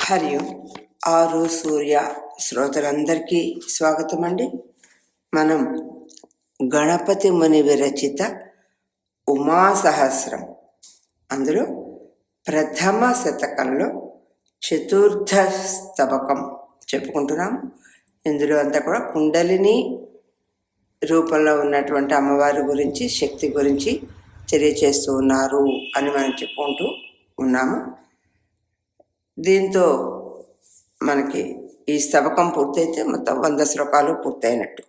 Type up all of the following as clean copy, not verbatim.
హరి ఓం. ఆరు సూర్య శ్రోతలందరికీ స్వాగతం అండి. మనం గణపతి ముని విరచిత ఉమాసహస్రం అందులో ప్రథమ శతకంలో చతుర్థ స్తబకం చెప్పుకుంటున్నాము. ఇందులో అంతా కూడా కుండలిని రూపంలో ఉన్నటువంటి అమ్మవారి గురించి, శక్తి గురించి తెలియచేస్తూ ఉన్నారు అని మనం చెప్పుకుంటూ ఉన్నాము. దీంతో మనకి ఈ స్తబకం పూర్తయితే మొత్తం 100 శ్లోకాలు పూర్తయినట్టు.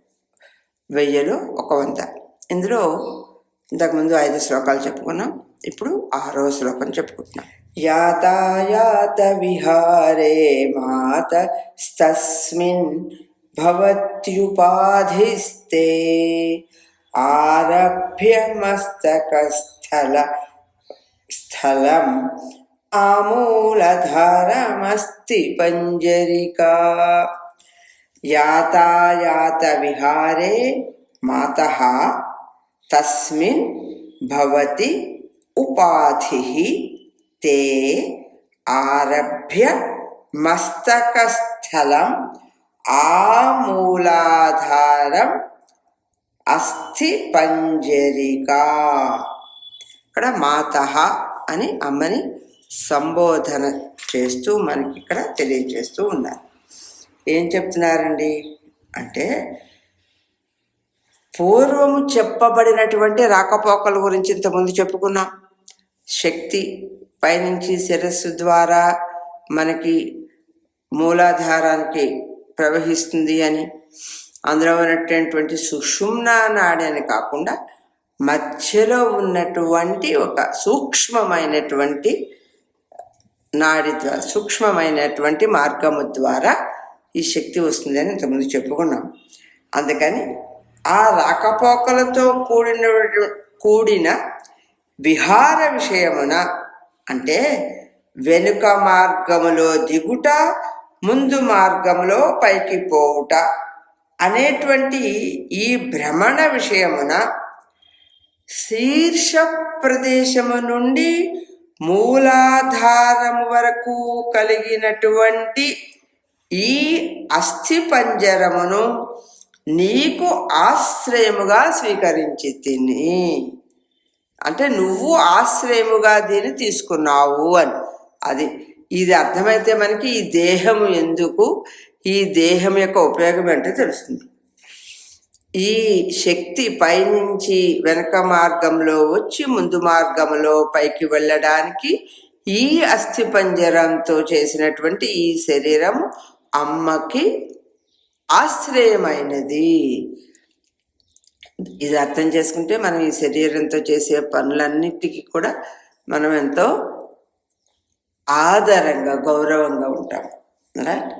1000లో 100. ఇందులో ఇంతకుముందు 5 శ్లోకాలు చెప్పుకున్నాం. ఇప్పుడు 6వ శ్లోకం చెప్పుకుంటున్నాం. యాతాయాత విహారే మాతస్తస్మిన్ భవత్యుపాధిస్తే ఆరభ్య మస్తకస్థలం ఆమూలధారమస్తి పంజరికా. యాతాయాత విహారే మాతః తస్మిన్ భవతి ఉపాధిః తే ఆరభ్య మస్తకస్థలం ఆమూలాధారం అస్థి పంజరికా. ఇక్కడ మాతః అని అమ్మని సంబోధన చేస్తూ మనకి ఇక్కడ తెలియజేస్తూ ఉన్నారు. ఏం చెప్తున్నారండి అంటే, పూర్వము చెప్పబడినటువంటి రాకపోకల గురించి ఇంతకుముందు చెప్పుకున్నాం. శక్తి పైనుంచి శిరస్సు ద్వారా మనకి మూలాధారానికి ప్రవహిస్తుంది అని, అందులో ఉన్నటువంటి సుషుమ్నా నాడి అని కాకుండా మధ్యలో ఉన్నటువంటి ఒక సూక్ష్మమైనటువంటి నాడి ద్వారా, సూక్ష్మమైనటువంటి మార్గము ద్వారా ఈ శక్తి వస్తుంది అని ఇంతకుముందు చెప్పుకున్నాం. అందుకని ఆ రాకపోకలతో కూడిన విహార విషయమున, అంటే వెనుక మార్గములో దిగుట, ముందు మార్గములో పైకి పోవుట అనేటువంటి ఈ భ్రమణ విషయమున శీర్ష ప్రదేశము నుండి మూలాధారము వరకు కలిగినటువంటి ఈ అస్థి పంజరమును నీకు ఆశ్రయముగా స్వీకరించి తిని, అంటే నువ్వు ఆశ్రయముగా దీన్ని తీసుకున్నావు అని. ఇది అర్థమైతే మనకి ఈ దేహము ఎందుకు, ఈ దేహం యొక్క ఉపయోగం ఏంటో తెలుస్తుంది. ఈ శక్తి పైనుంచి వెనక మార్గంలో వచ్చి ముందు మార్గంలో పైకి వెళ్ళడానికి ఈ అస్థి పంజరంతో చేసినటువంటి ఈ శరీరం అమ్మకి ఆశ్రయమైనది. ఇది అర్థం చేసుకుంటే మనం ఈ శరీరంతో చేసే పనులన్నిటికీ కూడా మనం ఎంతో ఆదరంగా, గౌరవంగా ఉంటాం. రైట్?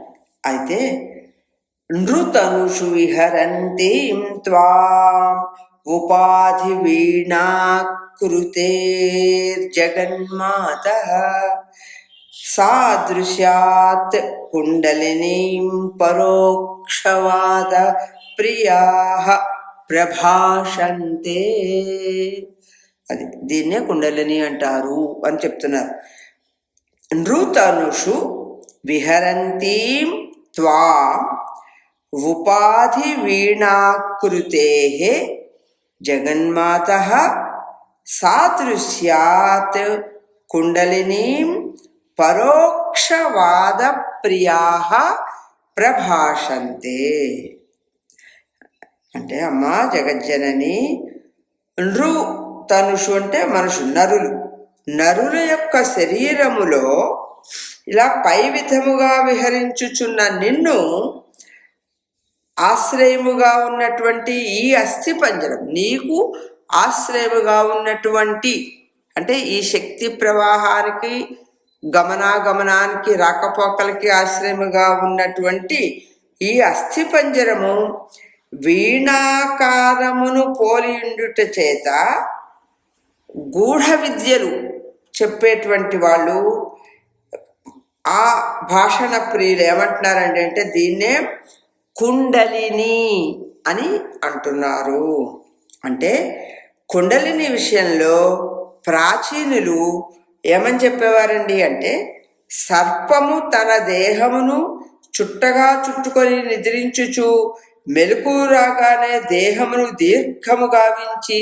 అయితే నృతనుషు విహరంతీం త్వాం ఉపాధి వీణాకృతేర్జగన్మాతః సాదృశ్యాత్ కుండలినీం పరోక్షవాద ప్రియాః ప్రభాషంతే. అది దీన్నే కుండలిని అంటారు అని చెప్తున్నారు. నృతనుషు విహరంతీం త్వాం ఉపాధి వీణాకృతేః జగన్మాతః సాదృశ్యాత్ కుండలినీం పరోక్షవాద ప్రియాః ప్రభాషంతే. అంటే అమ్మా జగజ్జనని, నృ తనుషు అంటే మనుషులు, నరుల యొక్క శరీరములో ఇలా పై విధముగా విహరించుచున్న నిన్ను ఆశ్రయముగా ఉన్నటువంటి ఈ అస్థి పంజరం, నీకు ఆశ్రయముగా ఉన్నటువంటి, అంటే ఈ శక్తి ప్రవాహానికి, గమనాగమనానికి, రాకపోకలకి ఆశ్రయముగా ఉన్నటువంటి ఈ అస్థి పంజరము వీణాకారమును పోలియుండుట చేత గూఢ విద్యలు చెప్పేటువంటి వాళ్ళు, ఆ భాషణ ప్రియులు ఏమంటున్నారండి అంటే దీన్నే కుండలిని అని అంటున్నారు. అంటే కుండలిని విషయంలో ప్రాచీనులు ఏమని చెప్పేవారండి అంటే, సర్పము తన దేహమును చుట్టగా చుట్టుకొని నిద్రించుచు మెలకువ రాగానే దేహమును దీర్ఘము గావించి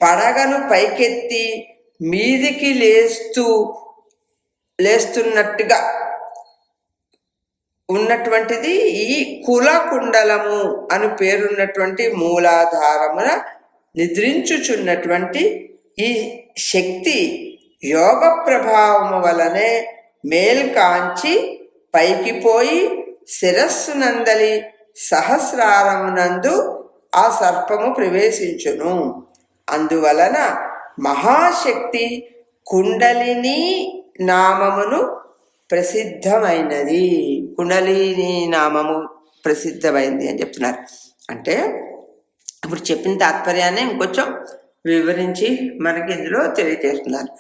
పడగను పైకెత్తి మీదికి లేస్తున్నట్టుగా ఉన్నటువంటిది ఈ కులకుండలము అని పేరున్నటువంటి మూలాధారమున నిద్రించుచున్నటువంటి ఈ శక్తి యోగ ప్రభావము వలనే మేల్కాంచి పైకి పోయి శిరస్సునందలి సహస్రారమునందు ఆ సర్పము ప్రవేశించును. అందువలన మహాశక్తి కుండలిని నామమును ప్రసిద్ధమైనది. కుండలిని నామము ప్రసిద్ధమైంది అని చెప్తున్నారు. అంటే ఇప్పుడు చెప్పిన తాత్పర్యాన్ని ఇంకొంచెం వివరించి మనకి ఇందులో తెలియజేస్తున్నారు.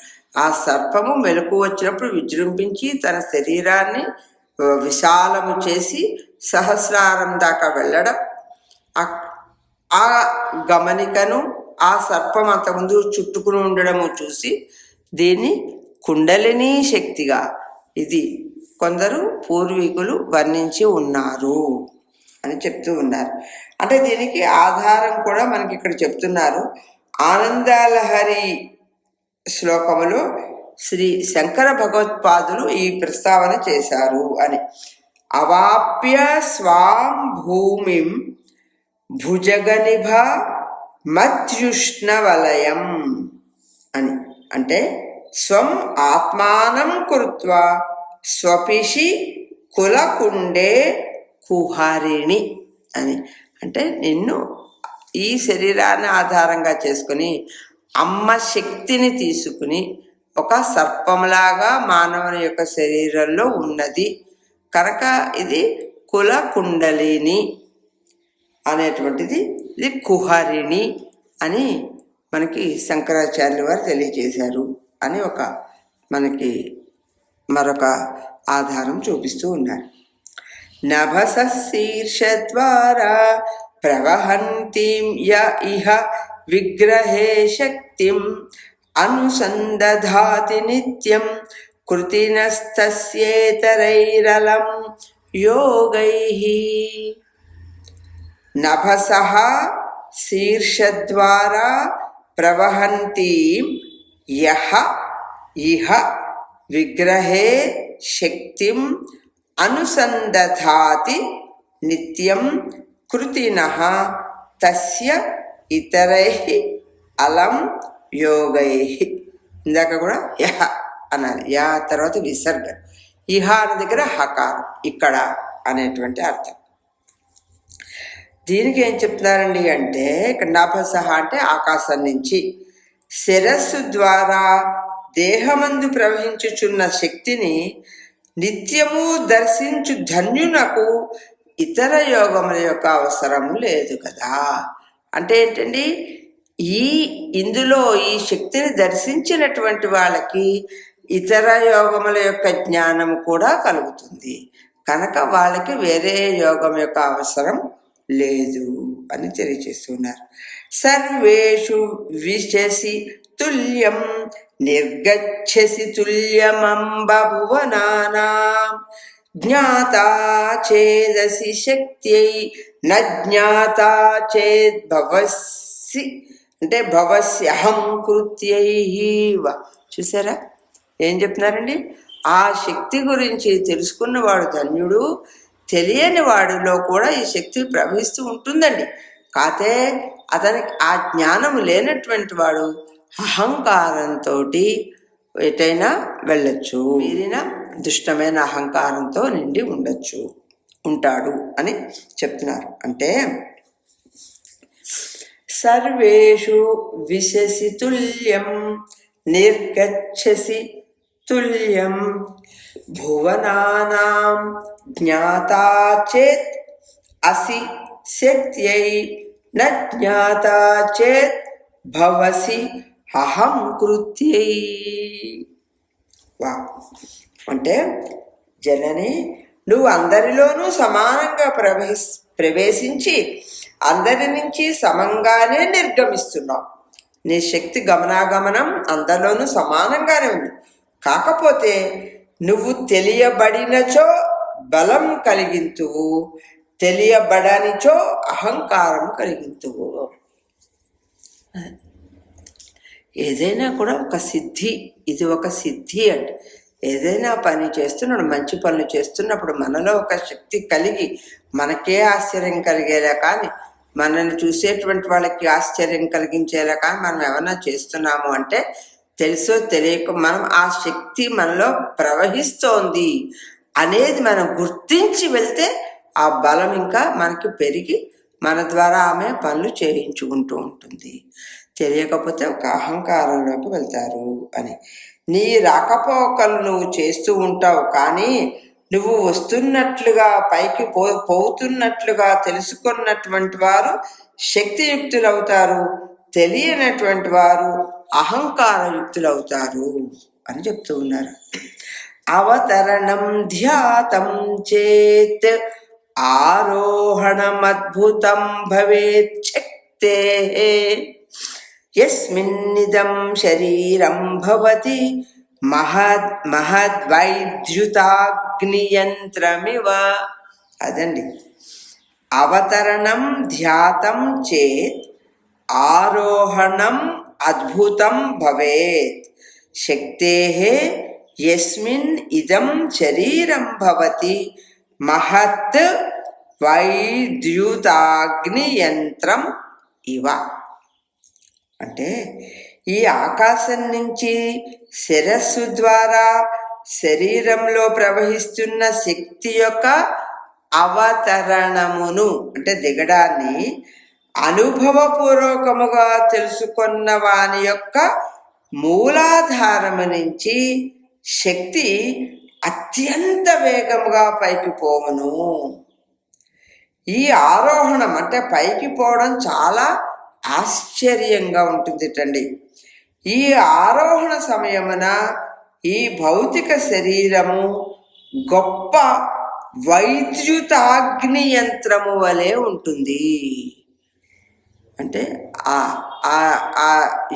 ఆ సర్పము మెలకు వచ్చినప్పుడు విజృంభించి తన శరీరాన్ని విశాలము చేసి సహస్రారం దాకా వెళ్ళడం, ఆ గమనికను ఆ సర్పం అంతకుముందు చుట్టుకుని ఉండడము చూసి దీన్ని కుండలిని శక్తిగా ఇది కొందరు పూర్వీకులు వర్ణించి ఉన్నారు అని చెప్తూ ఉన్నారు. అంటే దీనికి ఆధారం కూడా మనకి ఇక్కడ చెప్తున్నారు. ఆనందలహరి శ్లోకములో శ్రీ శంకర భగవత్పాదులు ఈ ప్రస్తావన చేశారు అని. అవాప్య స్వాం భూమిం భుజగనిభ మత్యుష్ణవలయం అని. అంటే స్వం ఆత్మానం కృత్వా స్వపిషి కులకుండే కుహరిణి అని. అంటే నిన్ను ఈ శరీరాన్ని ఆధారంగా చేసుకుని అమ్మ శక్తిని తీసుకుని ఒక సర్పంలాగా మానవుని యొక్క శరీరంలో ఉన్నది కనుక ఇది కుల కుండలిని అనేటువంటిది, ఇది కుహరిణి అని మనకి శంకరాచార్యుల వారు తెలియజేశారు అని ఒక మనకి మరొక ఆధారం చూపిస్తూ ఉన్నారు. నభస శీర్షద్వారా ప్రవహంతిం య ఇహ విగ్రహే శక్తిం అనుసందధాతి నిత్యం కృతినస్తస్యేతరైరలం యోగైః. నభసః శీర్షద్వారా ప్రవహంతిం యః ఇహ విగ్రహే శక్తిం అనుసందధాతి నిత్యం కృతినః తస్య ఇతరైః అలం యోగైః. ఇందాక కూడా యహ అన్నారు, యా తర్వాత విసర్గ, ఇహ అనే దగ్గర హకారం, ఇక్కడ అనేటువంటి అర్థం. దీనికి ఏం చెప్తున్నారండి అంటే ఇక్కడ నభసహ అంటే ఆకాశం నుంచి, శిరస్సు ద్వారా దేహమందు ప్రవహించుచున్న శక్తిని నిత్యము దర్శించు ధన్యునకు ఇతర యోగముల యొక్క అవసరము లేదు కదా. అంటే ఏంటండి, ఇందులో ఈ శక్తిని దర్శించినటువంటి వాళ్ళకి ఇతర యోగముల యొక్క జ్ఞానము కూడా కలుగుతుంది కనుక వాళ్ళకి వేరే యోగం యొక్క అవసరం లేదు అని తెలియజేస్తున్నారు. సర్వేషు విశసి తుల్యం నిర్గచ్చసి తుల్యమంబ భువనానాం జ్ఞాతా చేదసి శక్త్యై నజ్ఞాతా చేద్ భవసి అంటే భవస్యహం కృత్యై. చూసారా ఏం చెప్తున్నారండి, ఆ శక్తి గురించి తెలుసుకున్నవాడు ధన్యుడు, తెలియని వాడిలో కూడా ఈ శక్తి ప్రవహిస్తూ ఉంటుందండి. కాతే అతనికి ఆ జ్ఞానము లేనటువంటి వాడు అహంకారంతో ఎటైనా వెళ్ళొచ్చు, మీరిన దుష్టమైన అహంకారంతో నిండి ఉంటాడు అని చెప్తున్నారు. అంటే సర్వేషు విశసి తుల్యం నిర్గచ్చసి తుల్యం భువనానాం జ్ఞాతా చేత్ అసి శక్త్యై న జ్ఞాతా చేత్ భవసి అహం కృత్యై. వా అంటే జనని, నువ్వు అందరిలోనూ సమానంగా ప్రవేశించి అందరి నుంచి సమంగానే నిర్గమిస్తున్నావు. నీ శక్తి గమనాగమనం అందరిలోనూ సమానంగానే ఉంది. కాకపోతే నువ్వు తెలియబడినచో బలం కలిగింతువు, తెలియబడనిచో అహంకారం కలిగింతువు. ఏదైనా కూడా ఒక సిద్ధి, ఇది ఒక సిద్ధి అంటే ఏదైనా పని చేస్తున్నాడు, మంచి పనులు చేస్తున్నప్పుడు మనలో ఒక శక్తి కలిగి మనకే ఆశ్చర్యం కలిగేలా, కానీ మనల్ని చూసేటువంటి వాళ్ళకి ఆశ్చర్యం కలిగించేలా కానీ మనం ఏమన్నా చేస్తున్నాము అంటే తెలుసో తెలియక మనం ఆ శక్తి మనలో ప్రవహిస్తోంది అనేది మనం గుర్తించి వెళ్తే ఆ బలం ఇంకా మనకి పెరిగి మన ద్వారా ఆమె పనులు చేయించుకుంటూ ఉంటుంది. తెలియకపోతే ఒక అహంకారంలోకి వెళ్తారు అని. నీ రాకపోకలు నువ్వు చేస్తూ ఉంటావు, కానీ నువ్వు వస్తున్నట్లుగా పైకి పోతున్నట్లుగా తెలుసుకున్నటువంటి వారు శక్తియుక్తులవుతారు, తెలియనటువంటి వారు అహంకారయుక్తులవుతారు అని చెప్తూ ఉన్నారు. అవతరణం ధ్యాతం చేత్ ఆరోహణమద్భుతం భవేత్ శక్తే యస్మిన్నిదం శరీరం భవతి మహద్వైద్యుతాగ్నియంత్రమివ. అదండి, అవతరణం ధ్యాతం చేత్ ఆరోహణం అద్భుతం భవేత్ శక్తేః యస్మిన్ ఇదం శరీరం భవతి మహత్ వైద్యుతాగ్నియంత్రం ఇవ. అంటే ఈ ఆకాశం నుంచి శిరస్సు ద్వారా శరీరంలో ప్రవహిస్తున్న శక్తి యొక్క అవతరణమును అంటే దిగడాన్ని అనుభవపూర్వకముగా తెలుసుకున్న వాని యొక్క మూలాధారము నుంచి శక్తి అత్యంత వేగముగా పైకి పోవును. ఈ ఆరోహణం అంటే పైకి పోవడం చాలా ఆశ్చర్యంగా ఉంటుందిటండి. ఈ ఆరోహణ సమయమున ఈ భౌతిక శరీరము గొప్ప వైద్యుతాగ్ని యంత్రము వలె ఉంటుంది. అంటే ఆ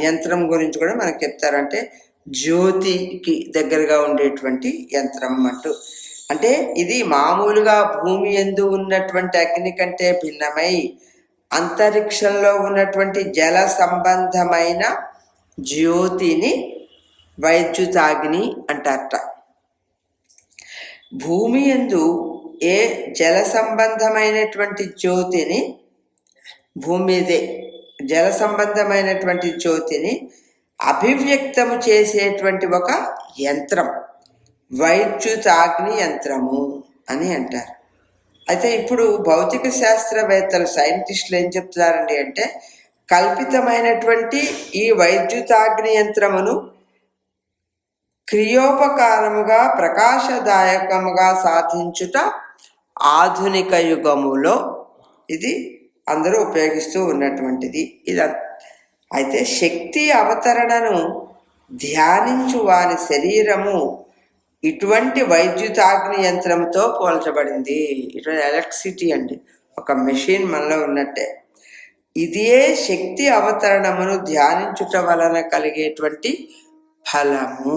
యంత్రం గురించి కూడా మనకు చెప్తారంటే జ్యోతికి దగ్గరగా ఉండేటువంటి యంత్రం అంటూ. అంటే ఇది మామూలుగా భూమి యందు ఉన్నటువంటి అగ్ని కంటే భిన్నమై అంతరిక్షంలో ఉన్నటువంటి జల సంబంధమైన జ్యోతిని వైద్యుతాగ్ని అంటారట. భూమి యందు ఏ జల సంబంధమైనటువంటి జ్యోతిని, భూమిదే జల సంబంధమైనటువంటి జ్యోతిని అభివ్యక్తము చేసేటువంటి ఒక యంత్రం వైద్యుతాగ్ని యంత్రము అని అంటారు. అయితే ఇప్పుడు భౌతిక శాస్త్రవేత్తలు, సైంటిస్టులు ఏం చెప్తున్నారండి అంటే కల్పితమైనటువంటి ఈ వైద్యుతాగ్ని యంత్రమును క్రియోపకారముగా ప్రకాశదాయకముగా సాధించుట ఆధునిక యుగములో ఇది అందరూ ఉపయోగిస్తూ ఉన్నటువంటిది. అయితే శక్తి అవతరణను ధ్యానించు వాని శరీరము ఇటువంటి వైద్యుతాగ్ని యంత్రంతో పోల్చబడింది. ఇటువంటి ఎలక్ట్రిసిటీ అండి, ఒక మెషిన్ మనలో ఉన్నట్టే. ఇదే శక్తి అవతరణమును ధ్యానించుట వలన కలిగేటువంటి ఫలము.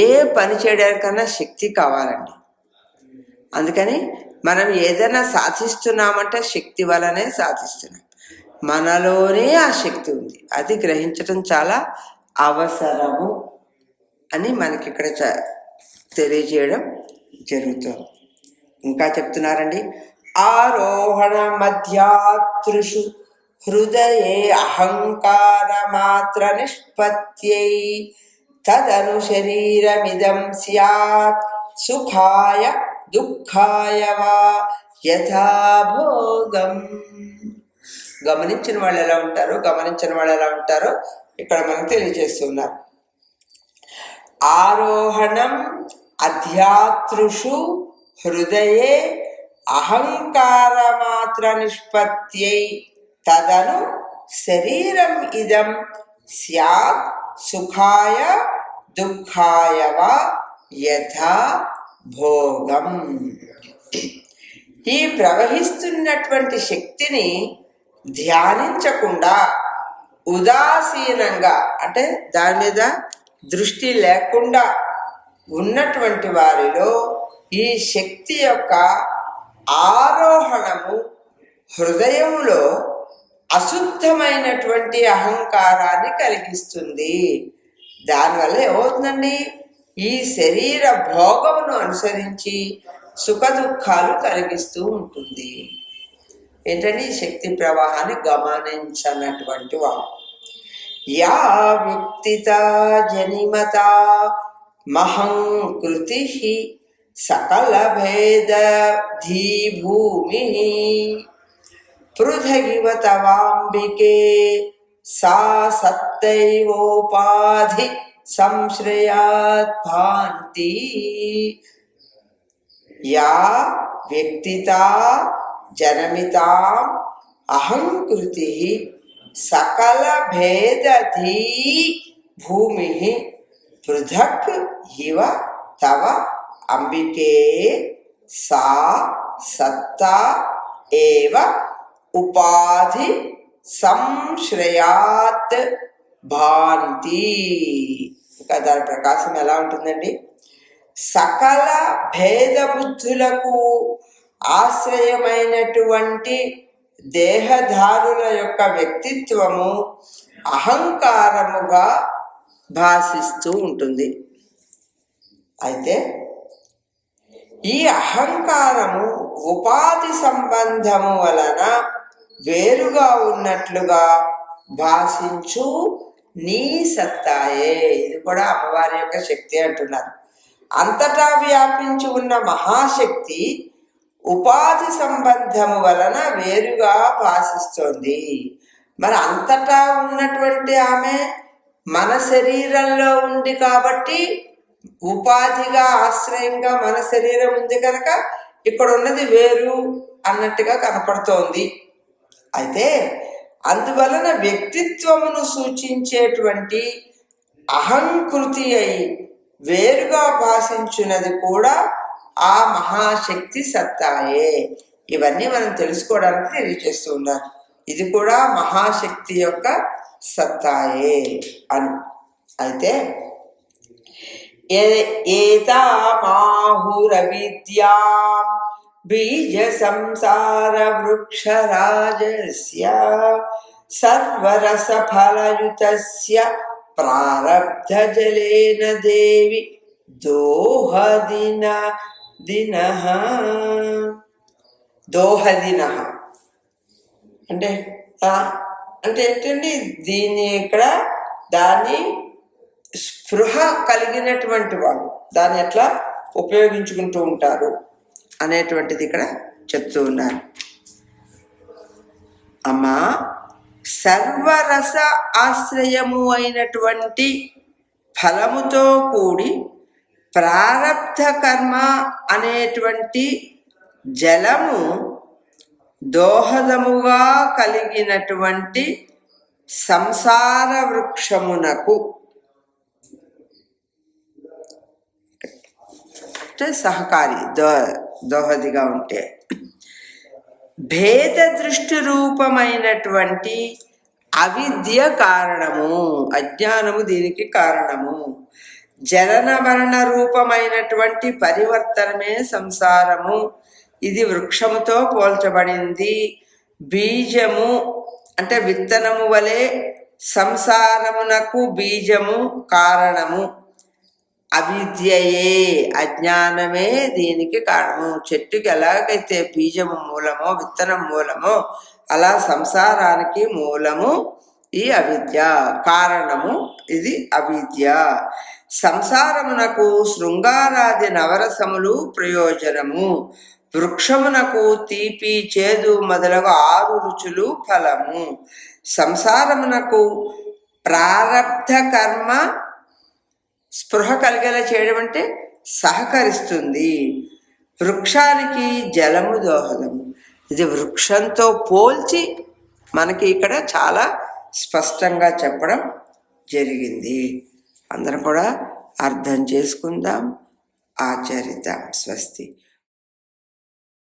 ఏ పని చేయడానికన్నా శక్తి కావాలండి. అందుకని మనం ఏదైనా సాధిస్తున్నామంటే శక్తి వలనే సాధిస్తున్నాం. మనలోనే ఆ శక్తి ఉంది, అది గ్రహించడం చాలా అవసరము అని మనకి ఇక్కడ తెలియజేయడం జరుగుతుంది. ఇంకా చెప్తున్నారండి, ఆరోహణ మధ్యాతృషు హృదయే అహంకార మాత్ర నిష్పత్యై తదను శరీరమిదం స్యాత్ సుఖాయ దుఃఖాయ వా యథాభోగం. గమనించిన వాళ్ళు ఎలా ఉంటారో, గమనించిన వాళ్ళు ఎలా ఉంటారో ఇక్కడ మనకు తెలియజేస్తున్నారు. ఆరోహణం అధ్యాతృషు హృదయే అహంకార మాత్ర నిష్పత్యై తదను శరీరం ఇదం స్యాత్ సుఖాయ దుఃఖాయ వా యథా భోగం. ఈ ప్రవహిస్తున్నటువంటి శక్తిని ధ్యానించకుండా ఉదాసీనంగా అంటే దాని మీద దృష్టి లేకుండా ఉన్నటువంటి వారిలో ఈ శక్తి యొక్క ఆరోహణము హృదయములో అశుద్ధమైనటువంటి అహంకారాన్ని కలిగిస్తుంది. దానివల్ల ఏమవుతుందండి, ఈ శరీర భోగమును అనుసరించి సుఖ దుఃఖాలు కలిగిస్తూ ఉంటుంది. ఏంటంటే ఈ శక్తి ప్రవాహాన్ని గమనించనటువంటి వాడు. యా వ్యక్తిత జనిమత మహంకృతి సకల భేద ధీభూమి పృథగివ తవాంబికే సా సత్తైవోపాధి సంశ్రయాత్ భాంతి. యా వ్యక్తితా జనమితాం అహంకృతి సకల భేదధీ భూమి పృథక్ ఇవ తవ అంబికే సా సత్తా ఏవ ఉపాధి సంశ్రయాత్ భాంతి. ఇంకా దాని ప్రకాశం ఎలా ఉంటుందండి? సకల భేద బుద్ధులకు ఆశ్రయమైనటువంటి దేహధారుల యొక్క వ్యక్తిత్వము అహంకారముగా భాసిస్తూ ఉంటుంది. అయితే ఈ అహంకారము ఉపాధి సంబంధము వలన వేరుగా ఉన్నట్లుగా భాషించు నీ సత్తాయే. ఇది కూడా అమ్మవారి యొక్క శక్తి అంటున్నారు. అంతటా వ్యాపించి ఉన్న మహాశక్తి ఉపాధి సంబంధము వలన వేరుగా భాషిస్తోంది. మరి అంతటా ఉన్నటువంటి ఆమె మన శరీరంలో ఉంది కాబట్టి ఉపాధిగా ఆశ్రయంగా మన శరీరం ఉంది కనుక ఇక్కడ ఉన్నది వేరు అన్నట్టుగా కనపడుతోంది. అయితే అందువలన వ్యక్తిత్వమును సూచించేటువంటి అహంకృతి అయి వేరుగా భాషించున్నది కూడా ఆ మహాశక్తి సత్తాయే. ఇవన్నీ మనం తెలుసుకోవడానికి తెలియజేస్తూ ఉన్నారు. ఇది కూడా మహాశక్తి యొక్క సత్తాయే అని. అయితే ఏతామాహురవిద్యాం బీజ సంసార వృక్షరాజస్య సర్వరస ఫలయుతస్య ప్రారబ్ధ జలేన దేవి దోహదినః. అంటే అంటే ఏంటండి, దీన్ని ఇక్కడ దాన్ని స్పృహ కలిగినటువంటి వాళ్ళు దాన్ని ఎట్లా ఉపయోగించుకుంటూ ఉంటారు అనేటువంటిది ఇక్కడ చెప్తూ ఉన్నారు. అమ్మా, సర్వరస ఆశ్రయము అయినటువంటి ఫలముతో కూడి ప్రారబ్ధ కర్మ అనేటువంటి జలము దోహదముగా కలిగినటువంటి సంసార వృక్షమునకు సహకారి దోహదిగా ఉంటే భేద దృష్టి రూపమైనటువంటి అవిద్య కారణము, అజ్ఞానము దీనికి కారణము. జనన మరణ రూపమైనటువంటి పరివర్తనమే సంసారము. ఇది వృక్షముతో పోల్చబడింది. బీజము అంటే విత్తనము వలె సంసారమునకు బీజము కారణము. అవిద్యయే, అజ్ఞానమే దీనికి కారణము. చెట్టుకి ఎలాగైతే బీజము మూలమో విత్తనం మూలమో అలా సంసారానికి మూలము ఈ అవిద్య, కారణము ఇది అవిద్య. సంసారమునకు శృంగారాది నవరసములు ప్రయోజనము. వృక్షమునకు తీపి చేదు మొదలగు 6 రుచులు ఫలము. సంసారమునకు ప్రారబ్ధ కర్మ స్పృహ కలిగేలా చేయడం అంటే సహకరిస్తుంది. వృక్షానికి జలము దోహదము. ఇది వృక్షంతో పోల్చి మనకి ఇక్కడ చాలా స్పష్టంగా చెప్పడం జరిగింది. అందరం కూడా అర్థం చేసుకుందాం, ఆచరిద్దాం. స్వస్తి.